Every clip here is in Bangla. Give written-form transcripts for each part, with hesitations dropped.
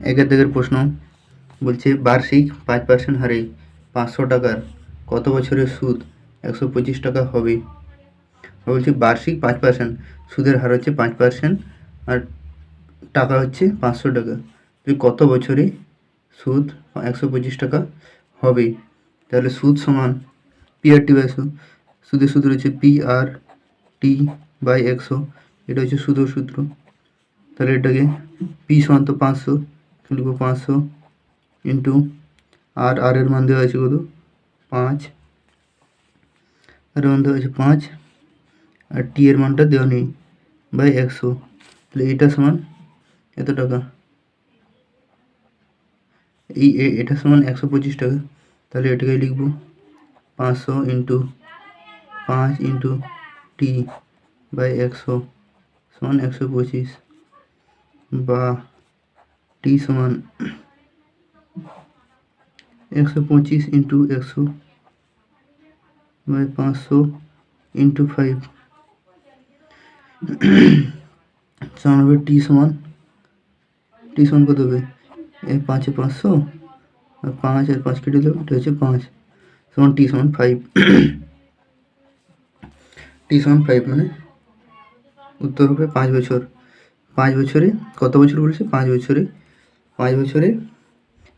একের দিকের প্রশ্ন বলছে বার্ষিক 5% হারে 500 টাকার কত বছরের সুদ 125 টাকা হবে। বলছি বার্ষিক 5% সুদের হার হচ্ছে 5% আর টাকা হচ্ছে 500 টাকা, কত বছরে সুদ 125 টাকা হবে। তাহলে সুদ সমান PRT বাই 100, সুদের সূত্র হচ্ছে PRT বাই 100, এটা হচ্ছে সুদের সূত্র। তাহলে এটাকে পি সমান তো 500 লিখবো, 500 ইন্টু আর এর মান দেওয়া আছে কত 5, আর মান দেওয়া আছে 5 আর টি এর মানটা দেওয়া নেই বাই 100, তাহলে এটা সমান এত টাকা, এটা সমান 125 টাকা। তাহলে এটাকে লিখবো 500 ইন্টু 5 ইন্টু টি বাই 100 সমান 125, বা টি সমান 125 ইন্টু 100 বাই 500 ইন্টু 5 সমান হবে টি সমান কত হবে, 5 এ 500 আর 5 আর 5 কেটে দেবো, এটা হচ্ছে 5 সমান টি সমান 5। টি সমান 5 মানে উত্তর হবে 5 বছর। 5 বছরে কত বছর বলেছে, 5 বছরে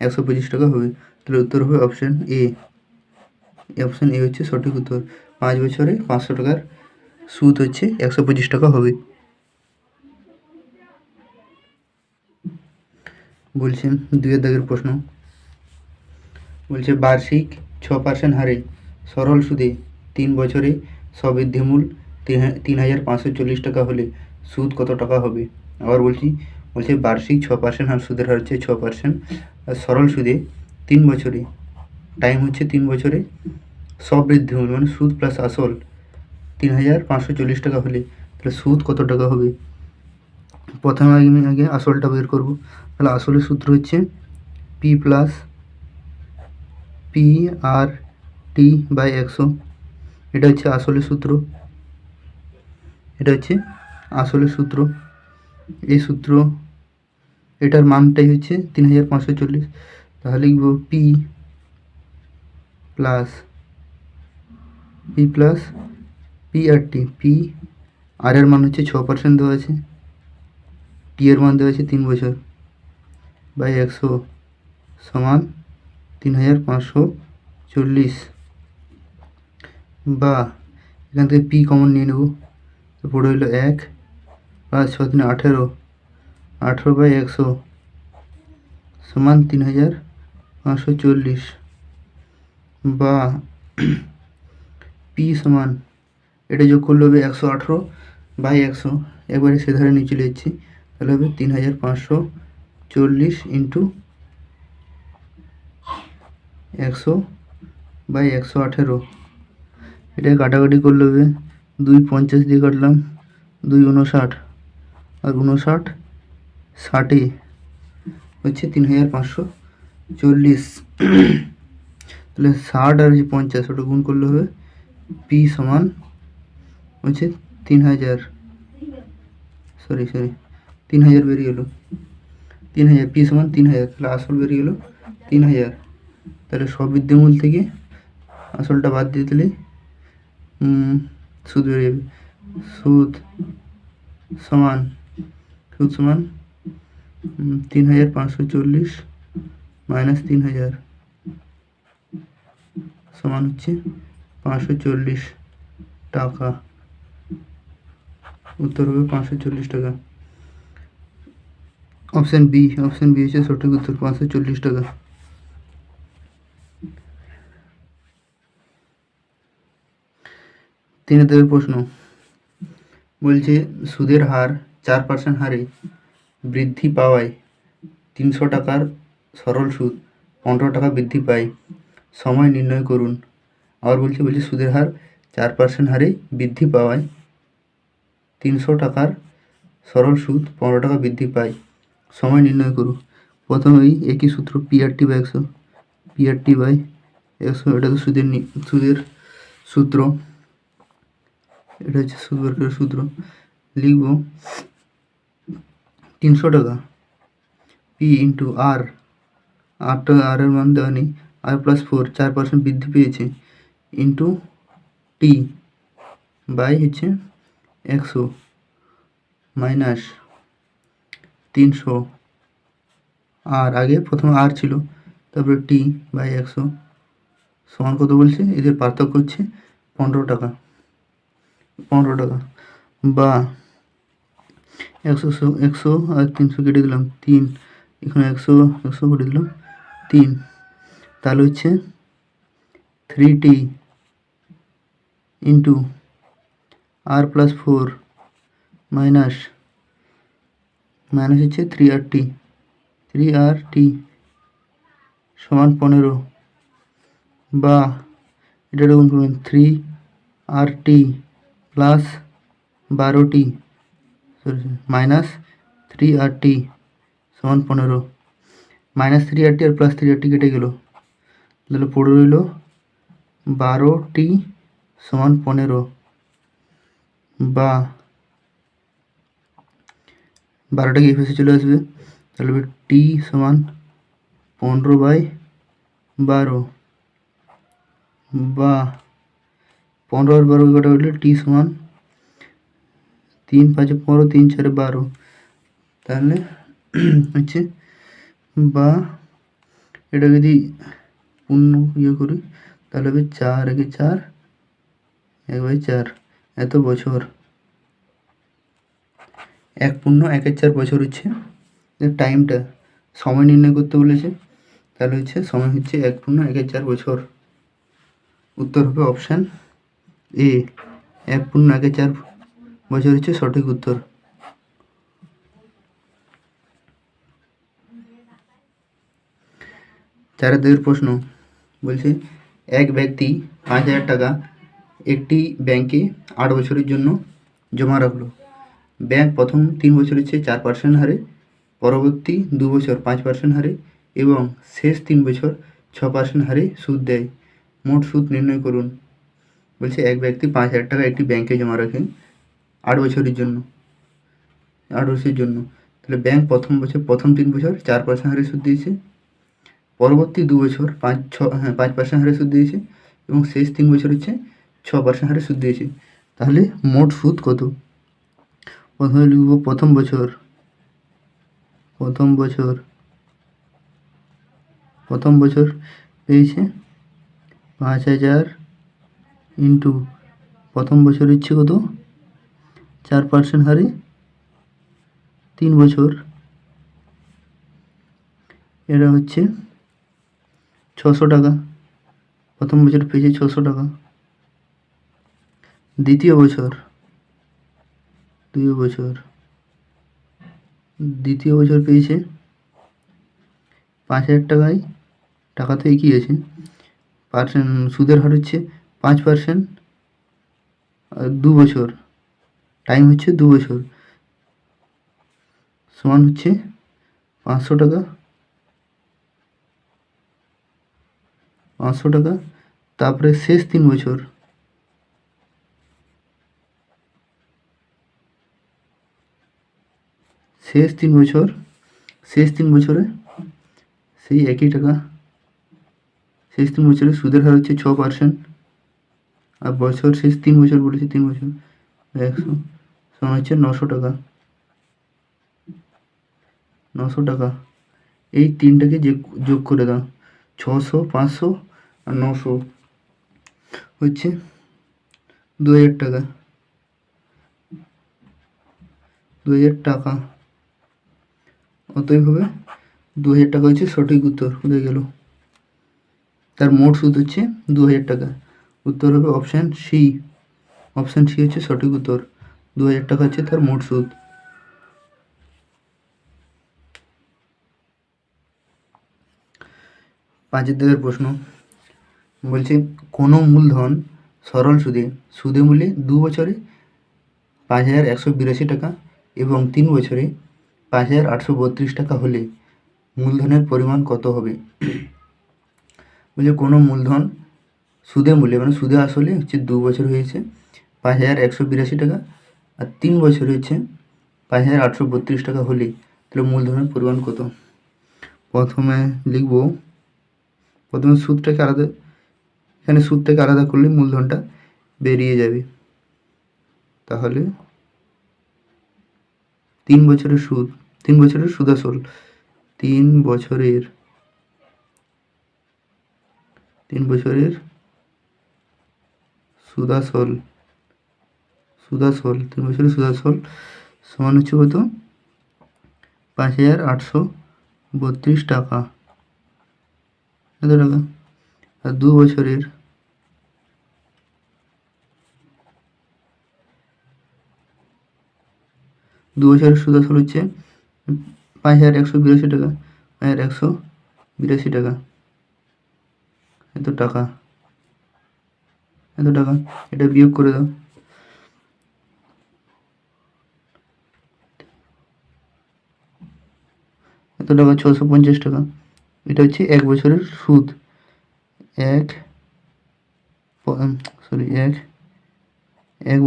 125 টাকা হবে। তাহলে উত্তর হবে অপশান এ। অপশান এ হচ্ছে সঠিক উত্তর। 5 বছরে 500 টাকার সুদ হচ্ছে 125 টাকা হবে। বলছে 2 দাগের প্রশ্ন বলছে বার্ষিক 6% হারে সরল সুদে 3 বছরে স্ববৃদ্ধিমূল 3540 টাকা হলে সুদ কত টাকা হবে। আবার বলছে বার্ষিক 6% হার সুদের হার হচ্ছে 6%, আর সরল সুদে 3 বছরে টাইম হচ্ছে 3 বছরে স্ববৃদ্ধিমূল মানে সুদ প্লাস আসল 3540 টাকা হলে তাহলে সুদ কত টাকা হবে। প্রথমে আগে আসলটা বের করব। তাহলে আসলের সূত্র হচ্ছে PRT বাই 100, এটা হচ্ছে আসলের সূত্র, এই সূত্র এটার মানটাই হচ্ছে 3540। তাহলে লিখব P plus PRT, P R এর মান হচ্ছে 6% দেওয়া আছে, টি এর মান দেওয়া আছে 3 বছর বাই 100 সমান 3540, বা এখান থেকে পি কমন নিয়ে নেব, তো পড়ে হলো 1 প্লাস 6 3 18 বাই 100 সমান 3540, বা পি সমান এটা যোগ করলে হবে 118 বাই 100, একবারে সে ধারে নিয়ে চলে যাচ্ছি, তাহলে হবে 3540 ইন্টু 100 বাই 118, এটা কাটাকাটি করলে হবে 2 50 দিয়ে কাটলাম, 2 59 আর 59 60 হচ্ছে 3540। তাহলে 60 আর 50 ওটা গুণ করলে হবে পি সমান হচ্ছে 3000 বেরিয়ে গেলো 3000, পি সমান 3000, তাহলে আসল বেরিয়ে গেলো 3000। তাহলে স্ববৃদ্ধিমূল থেকে আসলটা বাদ দিয়ে দিলে সুদ বেরিয়ে যাবে, সুদ সমান 3540 মাইনাস 3000 সমান হচ্ছে 540 টাকা। উত্তর হবে 540 টাকা। অপশান বি হচ্ছে সঠিক উত্তর, 540 টাকা। তিনের প্রশ্ন বলছে সুদের হার 4% হারে বৃদ্ধি পাওয়ায় 300 টাকার সরল সুদ 15 টাকা বৃদ্ধি পায়, সময় নির্ণয় করুন। আবার বলছে সুদের হার 4% হারে বৃদ্ধি পাওয়ায় 300 টাকার সরল সুদ 15 টাকা বৃদ্ধি পায়, সময় নির্ণয় করুন। প্রথমেই একই সূত্র PRT বাই 100, এটা তো সুদের সূত্র, এটা হচ্ছে সুদ বের করার সূত্র। লিখব 300 টাকা পি ইন্টু আর, আরটা আর এর মান দেওয়া নেই, আর প্লাস 4 4% বৃদ্ধি পেয়েছে, ইন্টু টি বাই হচ্ছে 100 মাইনাস 300, আর আগে প্রথম আর ছিল, তারপরে টি বাই 100 সমান কত বলছে, এদের পার্থক্য হচ্ছে 15 টাকা, 15 টাকা, বা 100 আর 300 কেটে দিলাম 3, এখানে 100 কেটে দিলাম 3, তাহলে হচ্ছে 3t ইন্টু আর প্লাস 4 মাইনাস হচ্ছে 3RT সমান 15, বা এটা গুণ করবেন 3RT plus 12t minus 3RT সমান 15, মাইনাস 3RT আর প্লাস 3RT কেটে গেল, তাহলে পড়ে রইল 12t সমান 15, বা 12টাকে এই পাশে চলে আসবে, তাহলে t সমান 15/12, বা 15 আর 12 কাটা হলে t সমান 3 5 15 3 4 12, তাহলে হচ্ছে, বা এটা যদি পূর্ণ করি তাহলে হবে 4 একে 4 1/4, এত বছর, 1.14 বছর হচ্ছে টাইমটা, সময় নির্ণয় করতে বলেছে, তাহলে হচ্ছে সময় হচ্ছে 1.14 বছর। উত্তর হবে অপশান এ, 1.14 বছর হচ্ছে সঠিক উত্তর। 4 প্রশ্ন বলছে, এক ব্যক্তি 5,000 টাকা একটি ব্যাংকে 8 বছরের জন্য জমা রাখলো। ব্যাংক প্রথম 3 বছর হচ্ছে 4% হারে, পরবর্তী 2 বছর 5% হারে এবং শেষ 3 বছর 6% হারে সুদ দেয়। মোট সুদ নির্ণয় করুন। বলছে এক ব্যক্তি 5,000 টাকা একটি ব্যাংকে জমা রাখে 8 বছরের জন্য, তাহলে ব্যাংক প্রথম 3 বছর 4% হারে সুদ দিয়েছে, পরবর্তী 2 বছর 5% হারে সুদ দিয়েছে এবং শেষ 3 বছর হচ্ছে 6% হারে সুদ দিয়েছে। তাহলে মোট সুদ কত? প্রথমে লিখব প্রথম বছর পেয়েছে 5,000 ইন্টু প্রথম বছর হচ্ছে কত, 4% হারে 3 বছর, এটা হচ্ছে 600 টাকা। প্রথম বছর পেয়েছে 600 টাকা। দ্বিতীয় বছর পেয়েছে 5,000 টাকায়, টাকা তো একই আছে, সুদের হার হচ্ছে 5%, 2 বছর, টাইম হচ্ছে 2 বছর, সমান হচ্ছে 500 টাকা, তারপরে শেষ 3 বছর, শেষ 3 বছরে সেই একই টাকা, শেষ 3 বছরে সুদের হার হচ্ছে 6%, আর শেষ 3 বছর বলেছি, 3 বছর 100 সমান হচ্ছে 900 টাকা। এই তিনটাকে যোগ করে দাও, 600, 500 আর 900 হচ্ছে 2,000 টাকা। 2,000 টাকা, অতএব হবে 2,000 টাকা হচ্ছে সঠিক উত্তর। কোথায় গেল? তার মোট সুদ হচ্ছে 2,000 টাকা। উত্তর হবে অপশান সি হচ্ছে সঠিক উত্তর। 2,000 টাকা হচ্ছে তার মোট সুদ। 5 প্রশ্ন বলছে, কোনো মূলধন সরল সুদে মূল্যে 2 বছরে 5,182 টাকা এবং 3 বছরে 5,832 টাকা হলে মূলধনের পরিমাণ কত হবে? বলছে কোনো মূলধন সুদে মূল্যে, মানে সুদে আসলে হচ্ছে 2 বছর হয়েছে 5,182 টাকা, আর 3 বছর হচ্ছে 5,832 টাকা হলে তাহলে মূলধনের পরিমাণ কত? প্রথমে লিখব, প্রথমে সুদটাকে আলাদা, এখানে সুদটাকে আলাদা করলে মূলধনটা বেরিয়ে যাবে। তাহলে 3 বছরের সুদ, 3 বছরের সুদ আসল, 3 বছরের সুদ আসল 3 বছরের সুদ আসল সমান হচ্ছে কত? 5,832 টাকা। এত টাকা। আর 2 বছরের সুদ আসল হচ্ছে 5,182 টাকা, 5,182 টাকা। এত টাকা, এটা বিয়োগ করে দাও। এত টাকা 650 টাকা। এটা হচ্ছে 1 বছরের সুদ। এক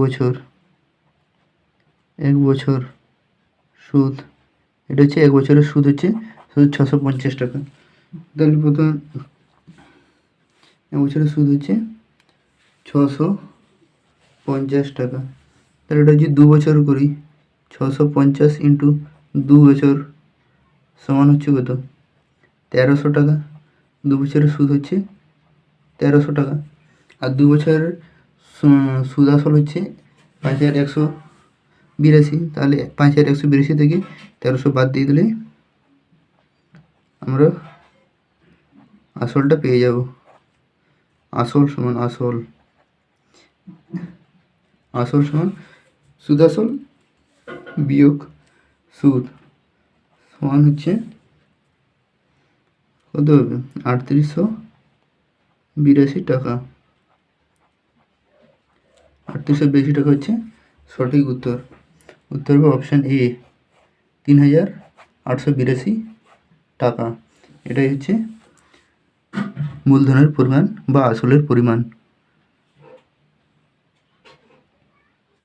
বছর সুদ, এটা হচ্ছে 1 বছরের সুদ হচ্ছে 650 টাকা। তাহলে প্রথম 1 বছরের সুদ হচ্ছে 650 টাকা। তাহলে এটা যদি 2 বছর করি, 650 ইন্টু 2 বছর সমান হচ্ছে কত? 1300 টাকা। 2 বছরের সুদ হচ্ছে 1300 টাকা। আর 2 বছরের সুদ আসল হচ্ছে 5,182। তাহলে 5,182 থেকে 1300 বাদ দিয়ে দিলে আমরা আসলটা পেয়ে যাব। আসল সমান সুদ আসল বিয়োগ সুদ সমান হচ্ছে কত হবে? 3882 টাকা। 3882 টাকা হচ্ছে সঠিক উত্তর। উত্তর হবে অপশান এ, 3,882 টাকা। এটাই হচ্ছে মূলধনের পরিমাণ বা আসলের পরিমাণ।